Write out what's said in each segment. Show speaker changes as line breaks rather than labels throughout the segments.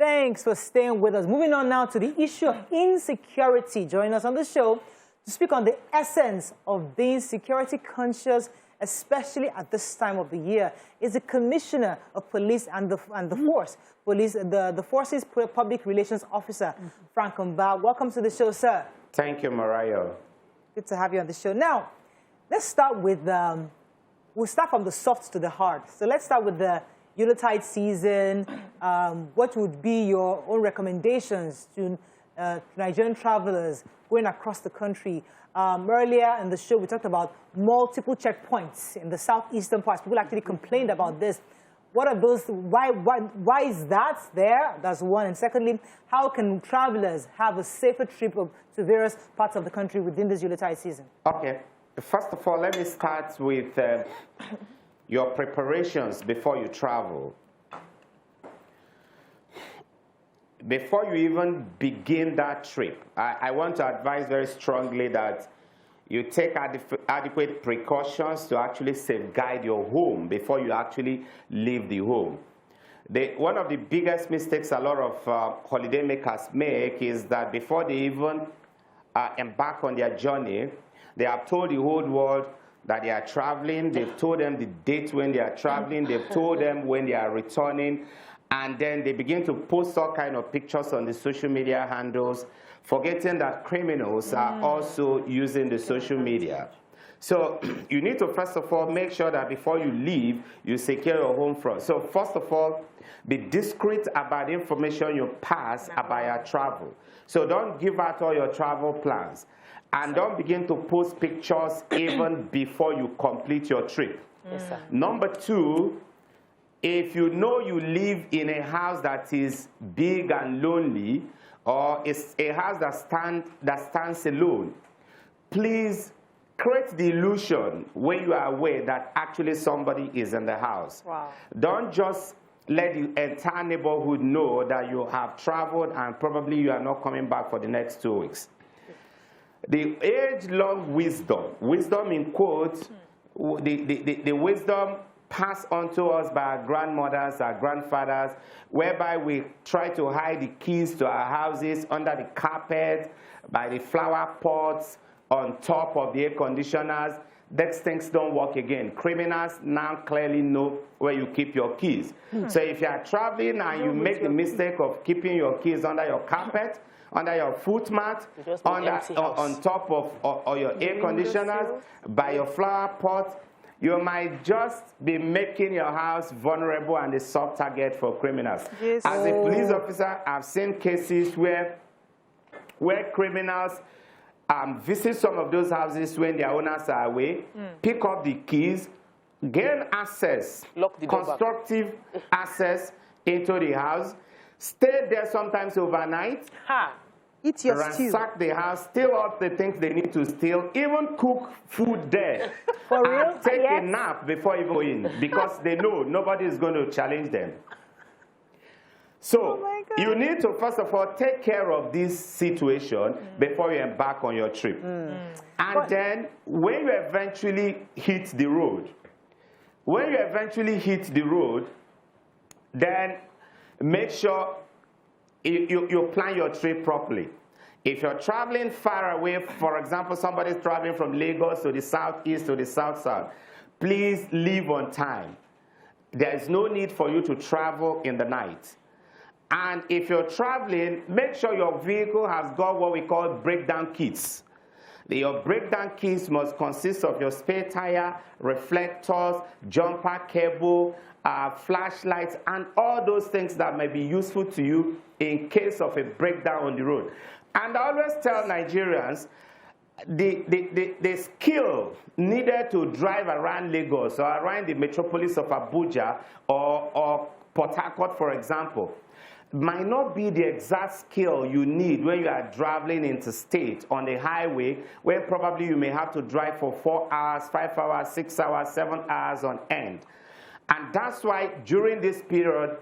Thanks for staying with us. Moving on now to the issue of insecurity. Joining us on the show to speak on the essence of being security conscious, especially at this time of the year, is the Commissioner of Police and the Force. The Force's Public Relations Officer, Frank Mba. Welcome to the show, sir.
Thank you, Mariah.
Good to have you on the show. Now, let's start with, we'll start from the soft to the hard. So let's start with the Yuletide season. What would be your own recommendations to Nigerian travelers going across the country? Earlier in the show, we talked about multiple checkpoints in the southeastern parts. People actually complained about this. What are those? Why is that there? That's one. And secondly, how can travelers have a safer trip to various parts of the country within this Yuletide season?
Okay. First of all, let me start with your preparations before you travel. Before you even begin that trip, I want to advise very strongly that you take adequate precautions to actually safeguard your home before you actually leave the home. One of the biggest mistakes a lot of holidaymakers make is that before they even embark on their journey, they have told the whole world that they are traveling. They've told them the date when they are traveling. They've told them when they are returning. And then they begin to post all kind of pictures on the social media handles, forgetting that criminals are also using the social media. So you need to, first of all, make sure that before you leave, you secure your home front. So first of all, be discreet about the information you pass about your travel. So don't give out all your travel plans. And don't begin to post pictures even before you complete your trip.
Yes, sir.
Number two, if you know you live in a house that is big and lonely, or it's a house that stands alone, please create the illusion when you are aware that actually somebody is in the house.
Wow.
Don't just let the entire neighborhood know that you have traveled and probably you are not coming back for the next 2 weeks. The age-long wisdom in quotes, the wisdom passed on to us by our grandmothers, our grandfathers, whereby we try to hide the keys to our houses under the carpet, by the flower pots, on top of the air conditioners. These things don't work again. Criminals now clearly know where you keep your keys. So if you are traveling and you make the mistake of keeping your keys under your carpet, under your foot mat, on top of your air conditioners, by your flower pot, you might just be making your house vulnerable and a soft target for criminals.
Yes.
As a police officer, I've seen cases where criminals visit some of those houses when their owners are away, pick up the keys, gain access, constructive access into the house, stay there sometimes overnight,
eat your stew,
ransack the house, steal all the things they need to steal, even cook food there.
For real?
And take a nap before you go in, because they know nobody is going to challenge them. So you need to, first of all, take care of this situation before you embark on your trip. And then when you eventually hit the road, then make sure you plan your trip properly. If you're traveling far away, for example, somebody's traveling from Lagos to the southeast to the south-south, please leave on time. There is no need for you to travel in the night. And if you're traveling, make sure your vehicle has got what we call breakdown kits. Your breakdown kits must consist of your spare tire, reflectors, jumper cable, flashlights, and all those things that may be useful to you in case of a breakdown on the road. And I always tell Nigerians, the skill needed to drive around Lagos or around the metropolis of Abuja or Port Harcourt, for example, might not be the exact skill you need when you are traveling interstate on the highway, where probably you may have to drive for 4 hours, 5 hours, 6 hours, 7 hours on end. And that's why during this period,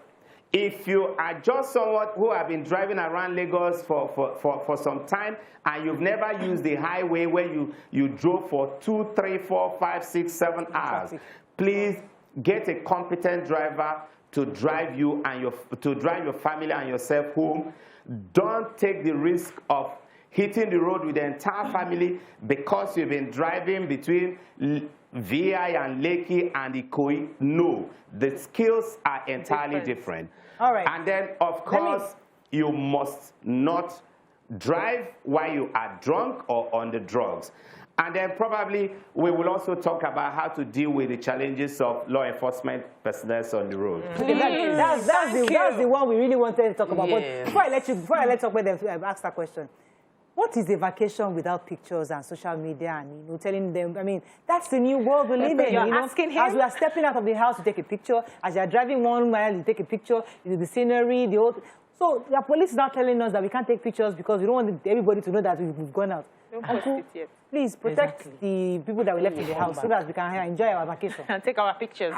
if you are just someone who have been driving around Lagos for some time and you've never used the highway where you drove for 2, 3, 4, 5, 6, 7 hours, please get a competent driver to drive you and your family and yourself home. Don't take the risk of hitting the road with the entire family because you've been driving between VI and Lekki and Ikoyi. No, the skills are entirely different.
All right.
And then, of course, you must not drive while you are drunk or on the drugs. And then probably we will also talk about how to deal with the challenges of law enforcement personnel on the road.
That's the one we really wanted to talk about. But before I let you talk about them, ask that question. What is a vacation without pictures and social media and telling them? I mean, that's the new world we live in.
You're asking him?
As we are stepping out of the house, you take a picture. As you are driving 1 mile, you take a picture. You do the scenery, the old. So the police is now telling us that we can't take pictures because we don't want everybody to know that we've gone out. Uncle, please protect the people that we left in the house so that we can enjoy our vacation.
And take our pictures.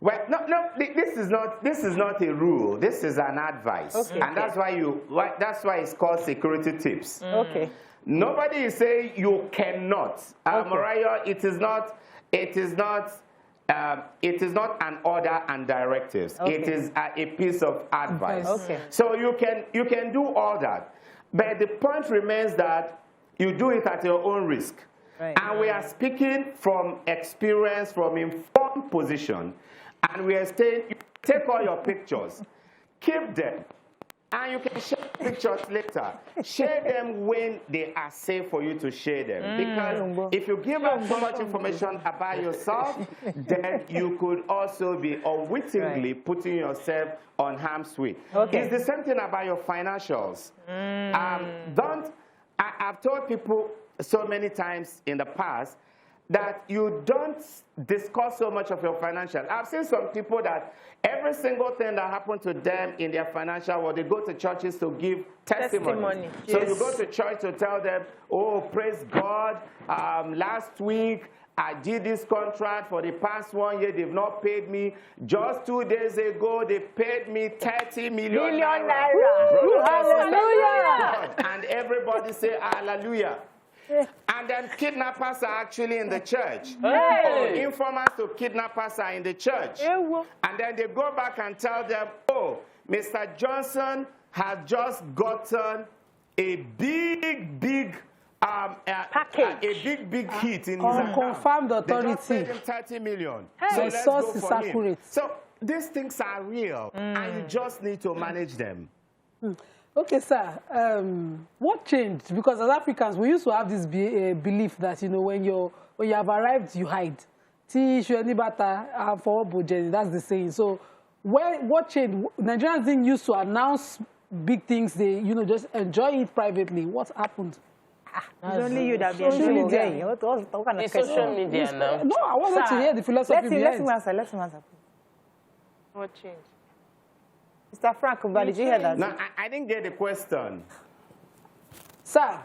Well, no, this is not a rule. This is an advice, and that's why it's called security tips.
Okay.
Nobody is saying you cannot. Mariah, it is not an order and directives. It is a piece of advice.
Okay.
So you can do all that, but the point remains that you do it at your own risk.
Right.
And we are speaking from experience, from informed position, and we are saying, you take all your pictures, keep them, and you can share pictures later. Share them when they are safe for you to share them. Because if you give out so much information about yourself, then you could also be unwittingly putting yourself on harm's way.
Okay.
It's the same thing about your financials. I've told people so many times in the past that you don't discuss so much of your financial. I've seen some people that every single thing that happened to them in their financial world, they go to churches to give testimony. So you go to church to tell them, oh, praise God, last week I did this contract for the past 1 year, they've not paid me. Just 2 days ago, they paid me 30 million naira.
Hallelujah!
And everybody say hallelujah. And then kidnappers are actually in the church.
Hey.
Informers to kidnappers are in the church. And then they go back and tell them, oh, Mr. Johnson has just gotten a big
package.
A big hit in his account.
Confirmed authority.
They just paid him 30 million.
Hey.
So
The
let's
source
go
is
for
accurate.
him. So these things are real, and you just need to manage them.
Okay, sir. What changed? Because as Africans, we used to have this belief that when you have arrived, you hide. That's the saying. So, what changed? Nigerians didn't used to announce big things. They just enjoy it privately. What happened?
It's only you that be
social
enjoying
media.
What kind of
It's
question?
social media now.
No, I wanted to hear the philosophy
Let
behind.
him answer.
What changed?
Mr. Frank, did you hear that?
No, I didn't get the question.
Sir,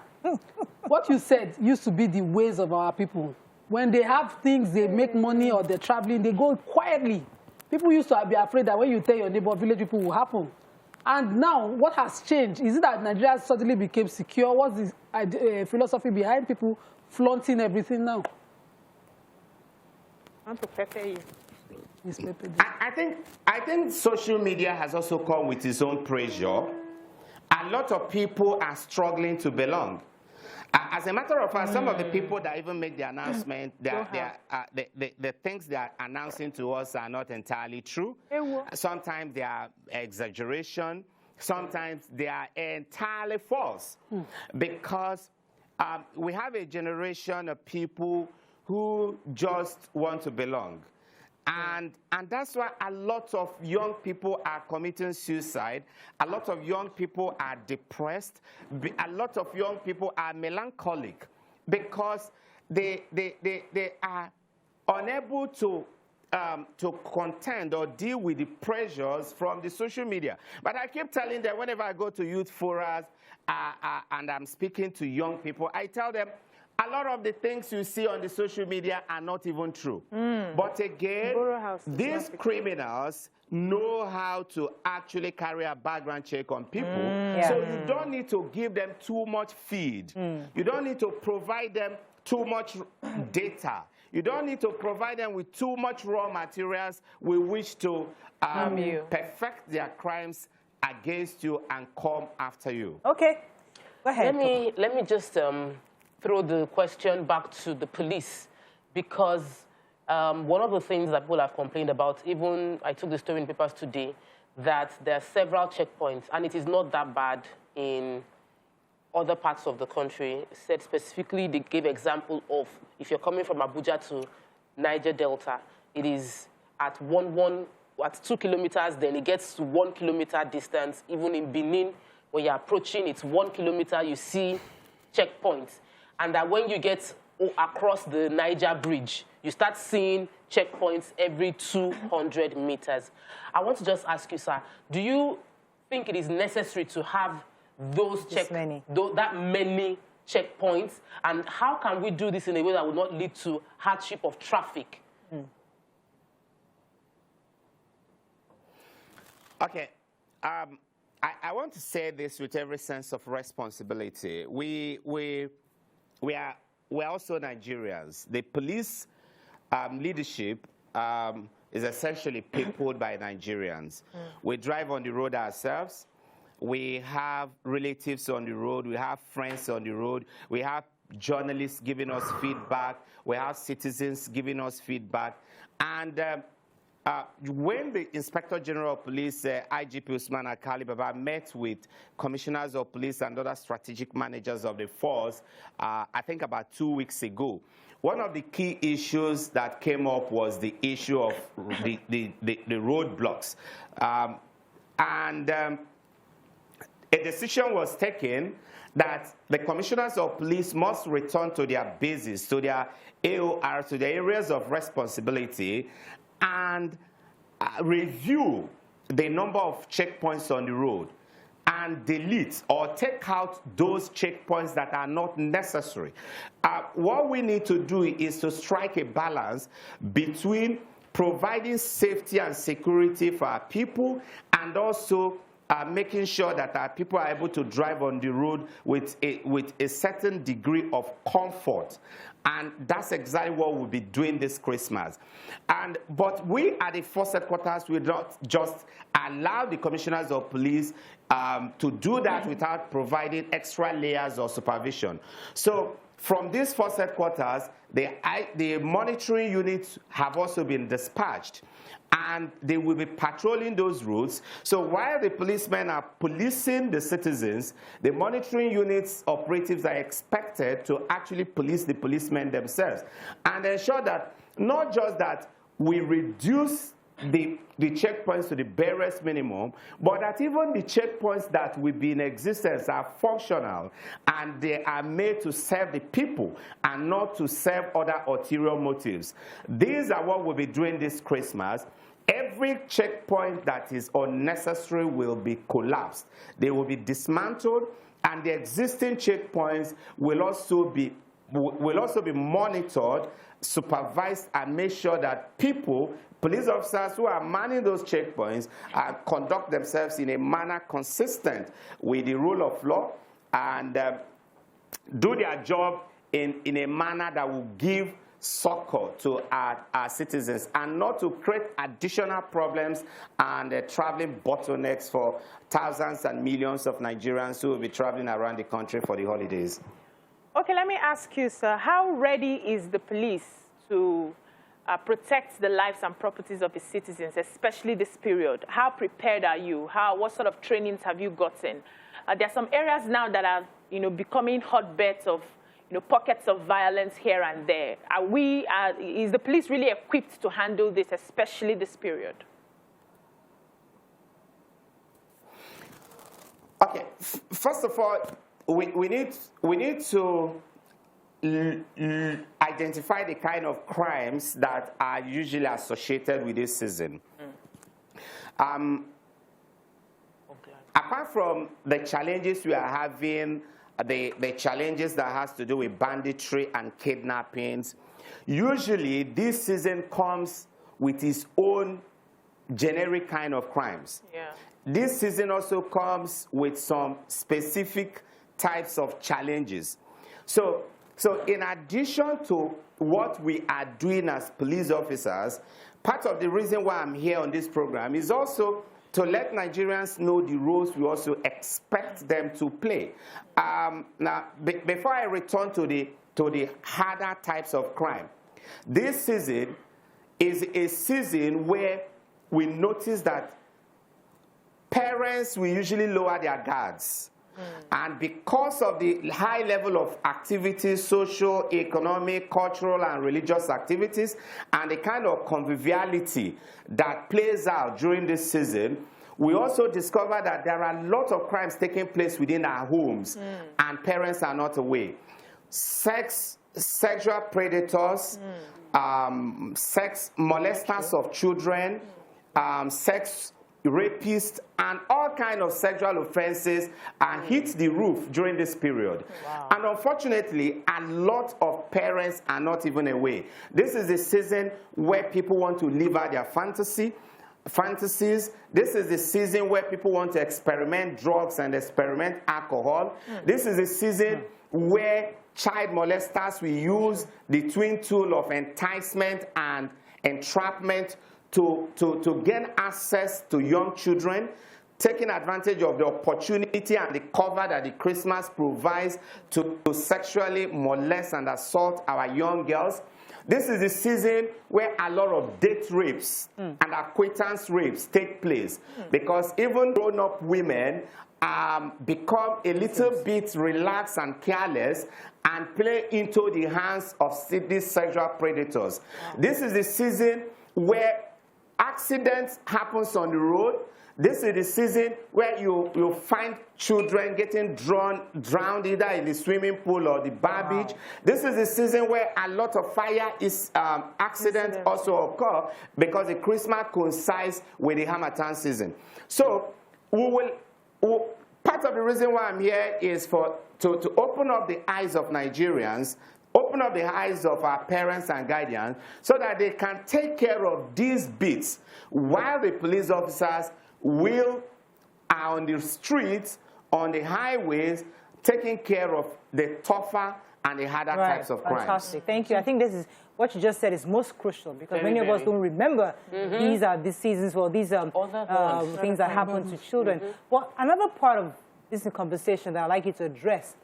what you said used to be the ways of our people. When they have things, they make money or they're traveling, they go quietly. People used to be afraid that when you tell your neighbor, village people will happen. And now, what has changed? Is it that Nigeria suddenly became secure? What's the philosophy behind people flaunting everything now?
I want to prepare you.
I think social media has also come with its own pressure. A lot of people are struggling to belong. As a matter of fact, some of the people that even make the announcement, the things they are announcing to us are not entirely true. Sometimes they are exaggeration. Sometimes they are entirely false. Because we have a generation of people who just want to belong. And that's why a lot of young people are committing suicide. A lot of young people are depressed. A lot of young people are melancholic because they are unable to contend or deal with the pressures from the social media. But I keep telling them whenever I go to youth forums and I'm speaking to young people, I tell them, a lot of the things you see on the social media are not even true. But again, these criminals know how to actually carry a background check on people. So you don't need to give them too much feed. You don't need to provide them too much data. You don't need to provide them with too much raw materials with which to perfect their crimes against you and come after you.
Okay, go ahead.
Let me just throw the question back to the police, because one of the things that people have complained about, even I took the story in papers today, that there are several checkpoints, and it is not that bad in other parts of the country. Said specifically, they gave example of if you're coming from Abuja to Niger Delta, it is at 2 kilometers, then it gets to 1 kilometer distance. Even in Benin, when you're approaching, it's 1 kilometer, you see checkpoints. And that when you get across the Niger Bridge, you start seeing checkpoints every 200 meters. I want to just ask you, sir, do you think it is necessary to have those that many checkpoints? And how can we do this in a way that will not lead to hardship of traffic?
Okay. I want to say this with every sense of responsibility. We're also Nigerians. The police leadership is essentially peopled by Nigerians. We drive on the road ourselves. We have relatives on the road. We have friends on the road. We have journalists giving us feedback. We have citizens giving us feedback. And when the Inspector General of Police, IGP Usman Akali Baba, met with commissioners of police and other strategic managers of the force, I think about 2 weeks ago, one of the key issues that came up was the issue of the roadblocks. A decision was taken that the commissioners of police must return to their bases, to their AOR, to their areas of responsibility, and review the number of checkpoints on the road and delete or take out those checkpoints that are not necessary. What we need to do is to strike a balance between providing safety and security for our people and also making sure that our people are able to drive on the road with a certain degree of comfort. And that's exactly what we'll be doing this Christmas. But we at the force headquarters will not just allow the commissioners of police to do that without providing extra layers of supervision. So from this force headquarters, the monitoring units have also been dispatched, and they will be patrolling those routes. So while the policemen are policing the citizens, the monitoring units operatives are expected to actually police the policemen themselves and ensure that not just that we reduce the checkpoints to the barest minimum, but that even the checkpoints that will be in existence are functional and they are made to serve the people and not to serve other ulterior motives. These are what we'll be doing this Christmas. Every checkpoint that is unnecessary will be collapsed. They will be dismantled, and the existing checkpoints will also be monitored, supervised, and make sure that police officers who are manning those checkpoints conduct themselves in a manner consistent with the rule of law and do their job in a manner that will give succor to our citizens and not to create additional problems and traveling bottlenecks for thousands and millions of Nigerians who will be traveling around the country for the holidays.
Okay, let me ask you, sir, how ready is the police to protect the lives and properties of its citizens, especially this period? How prepared are you? What sort of trainings have you gotten? There are some areas now that are, becoming hotbeds of, pockets of violence here and there. Is the police really equipped to handle this, especially this period?
Okay, first of all, we need to identify the kind of crimes that are usually associated with this season. Apart from the challenges we are having, the challenges that has to do with banditry and kidnappings, usually this season comes with its own generic kind of crimes.
Yeah.
This season also comes with some specific types of challenges. So So in addition to what we are doing as police officers, part of the reason why I'm here on this program is also to let Nigerians know the roles we also expect them to play. Now, before I return to the harder types of crime, this season is a season where we notice that parents will usually lower their guards. And because of the high level of activities, social, economic, cultural, and religious activities, and the kind of conviviality that plays out during this season, we also discover that there are a lot of crimes taking place within our homes, and parents are not aware. Sexual predators, sex molesters of children, sex rapists, and all kinds of sexual offenses hit the roof during this period.
Wow.
And unfortunately, a lot of parents are not even aware. This is the season where people want to live out their fantasies. This is the season where people want to experiment drugs and experiment alcohol. This is the season where child molesters will use the twin tool of enticement and entrapment to gain access to young children, taking advantage of the opportunity and the cover that the Christmas provides to sexually molest and assault our young girls. This is the season where a lot of date rapes and acquaintance rapes take place, because even grown-up women become a little bit relaxed and careless and play into the hands of these sexual predators. This is the season where accidents happens on the road. This is the season where you find children getting drowned either in the swimming pool or the bar beach. This is the season where a lot of fire accidents also occur, because the Christmas coincides with the Harmattan season. So part of the reason why I'm here is to open up the eyes of Nigerians, open up the eyes of our parents and guardians, so that they can take care of these bits while the police officers are on the streets, on the highways, taking care of the tougher and the harder types of crimes.
Fantastic. Thank you. I think this is what you just said is most crucial, because many of us don't remember these are the seasons for these things that happen to children. Well, another part of this conversation that I'd like you to address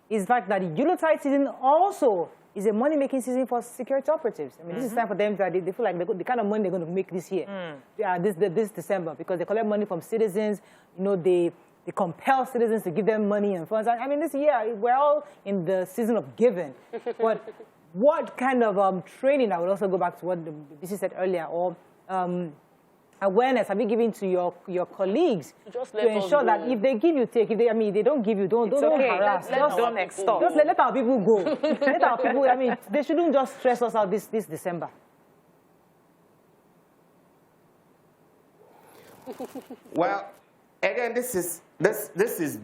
is the fact that the Yuletide season also is a money-making season for security operatives. I mean, this is time for them that they feel like the kind of money they're going to make this year, this December, because they collect money from citizens. You know, they compel citizens to give them money and funds. I mean, this year, we're all in the season of giving. But what kind of training, I would also go back to what the BC said earlier, or awareness have you given to your colleagues to ensure that if they give you, take. If they don't give you, don't harass.
Don't extort.
Just let our people go. Let our people. I mean, they shouldn't just stress us out this December.
Well, again, this is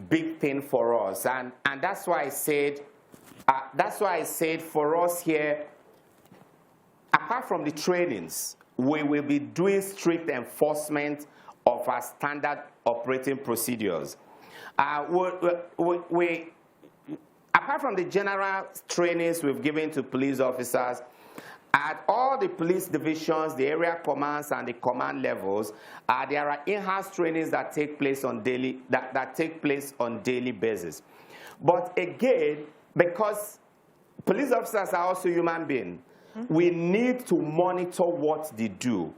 big thing for us, and that's why I said for us here, apart from the trainings, we will be doing strict enforcement of our standard operating procedures. Apart from the general trainings we've given to police officers, at all the police divisions, the area commands, and the command levels, there are in-house trainings that take place on daily basis. But again, because police officers are also human beings, we need to monitor what they do.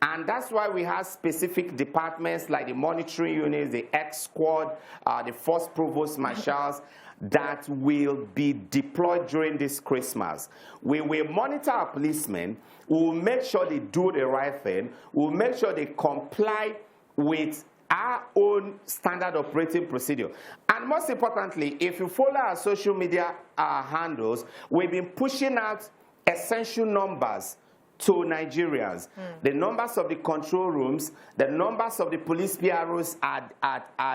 And that's why we have specific departments like the monitoring units, the X squad, the Force Provost Marshals that will be deployed during this Christmas. We will monitor our policemen. We will make sure they do the right thing. We will make sure they comply with our own standard operating procedure. And most importantly, if you follow our social media handles, we've been pushing out essential numbers to Nigerians. The numbers of the control rooms, the numbers of the police PROs at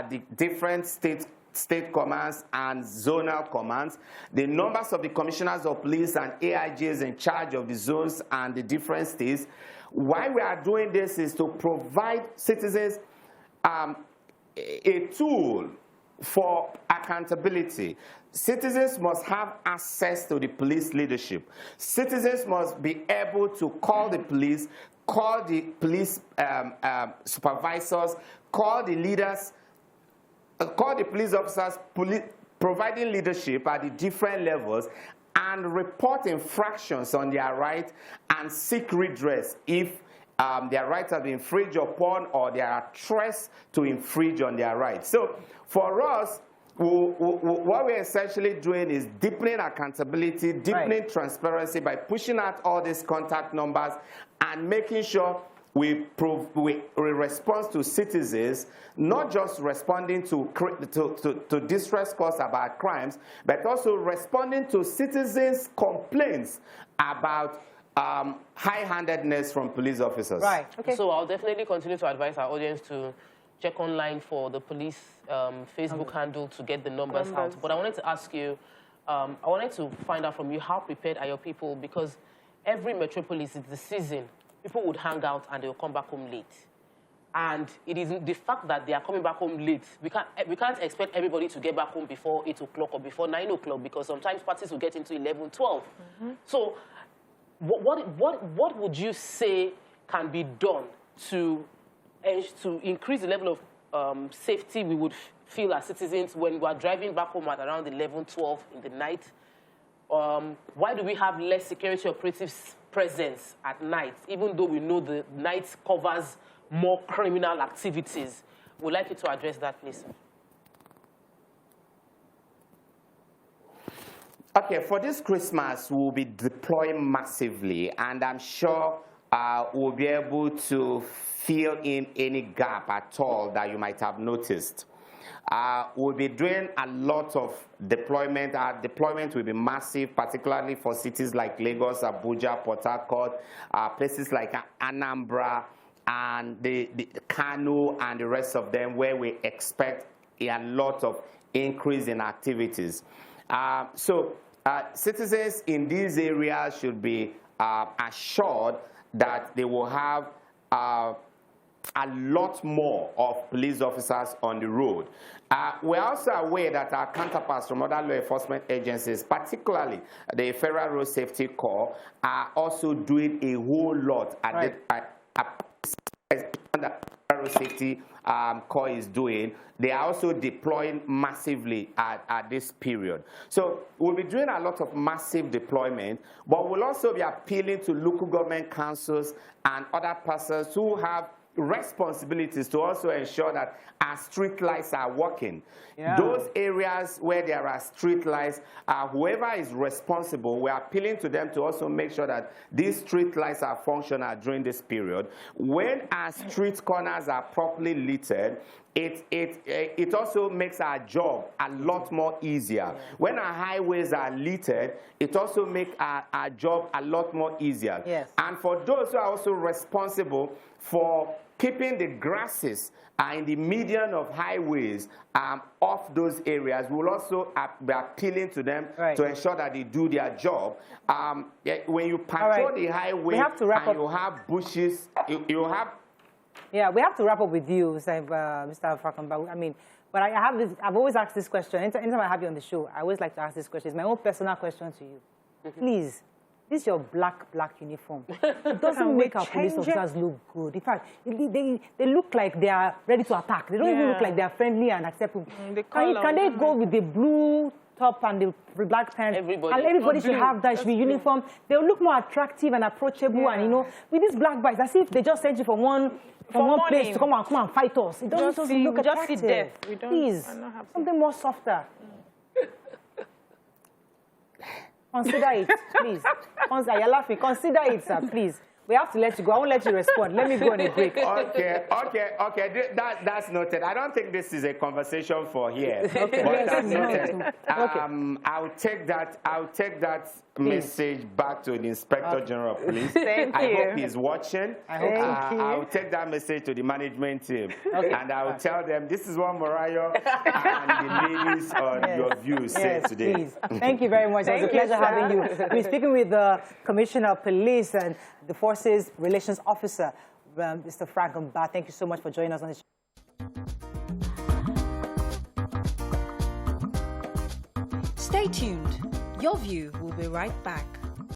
the different state commands and zonal commands, the numbers of the commissioners of police and AIGs in charge of the zones and the different states. Why we are doing this is to provide citizens a tool for accountability, citizens must have access to the police leadership. Citizens must be able to call the police supervisors, call the leaders, call the police officers, providing leadership at the different levels, and report infractions on their right and seek redress if their rights have been infringed upon or there are threats to infringe on their rights. So for us, what we're essentially doing is deepening accountability, deepening transparency by pushing out all these contact numbers and making sure we respond to citizens, not just responding to distress caused about crimes, but also responding to citizens' complaints about high-handedness from police officers.
Right. Okay.
So I'll definitely continue to advise our audience to check online for the police Facebook handle to get the numbers out. But I wanted to ask you, I wanted to find out from you, how prepared are your people? Because every metropolis, it's the season. People would hang out and they'll come back home late. And it is the fact that they are coming back home late. We can't expect everybody to get back home before 8 o'clock or before 9 o'clock, because sometimes parties will get into 11, 12. So what would you say can be done to increase the level of safety we would feel as citizens when we are driving back home at around 11, 12 in the night? Why do we have less security operatives presence at night, even though we know the night covers more criminal activities? We'd like you to address that, please.
Okay, for this Christmas, we'll be deploying massively, and I'm sure we'll be able to fill in any gap at all that you might have noticed. We'll be doing a lot of deployment. Our deployment will be massive, particularly for cities like Lagos, Abuja, Port Harcourt, places like Anambra, and the Kano, and the rest of them, where we expect a lot of increase in activities. So citizens in these areas should be assured that they will have a lot more of police officers on the road. We're also aware that our counterparts from other law enforcement agencies, particularly the Federal Road Safety Corps, are also doing a whole lot at the Federal Road Safety Corps is doing. They are also deploying massively at this period. So we'll be doing a lot of massive deployment, but we'll also be appealing to local government councils and other persons who have responsibilities to also ensure that our street lights are working. Yeah. Those areas where there are street lights, whoever is responsible, we're appealing to them to also make sure that these street lights are functional during this period. When our street corners are properly littered, it also makes our job a lot more easier. When our highways are littered, it also makes our job a lot more easier. Yes. And for those who are also responsible for keeping the grasses in the median of highways off those areas, we will also be appealing to them to ensure that they do their job. When you patrol the highway and you have bushes, you have...
Yeah, we have to wrap up with you, Mr. Fakamba. I mean, but I've always asked this question. Anytime I have you on the show, I always like to ask this question. It's my own personal question to you. Please, this is your black uniform. It doesn't make our police officers look good. In fact, they look like they are ready to attack. They don't even look like they are friendly and acceptable. Can they go with the blue top and the black pants? Everybody should have that. Should be uniform. They'll look more attractive and approachable. And, you know, with these black guys, as if they just sent you from one place to come and fight us. It doesn't look attractive. Please, something more softer. Consider it, please. You're laughing. Consider it, sir, please. We have to let you go. I won't let you respond. Let me go on a break.
Okay. That's noted. I don't think this is a conversation for here.
Okay.
But that's noted. I'll take that message back to the Inspector General of Police. I hope he's watching. I'll take that message to the management team. And I'll tell them this is what Mariah and the ladies on your views said today.
Please. Thank you very much. It was a pleasure having you. We're speaking with the Commissioner of Police and the Forces Relations Officer, Mr. Frank Mba. Thank you so much for joining us on this show.
tuned. Your View will be right back.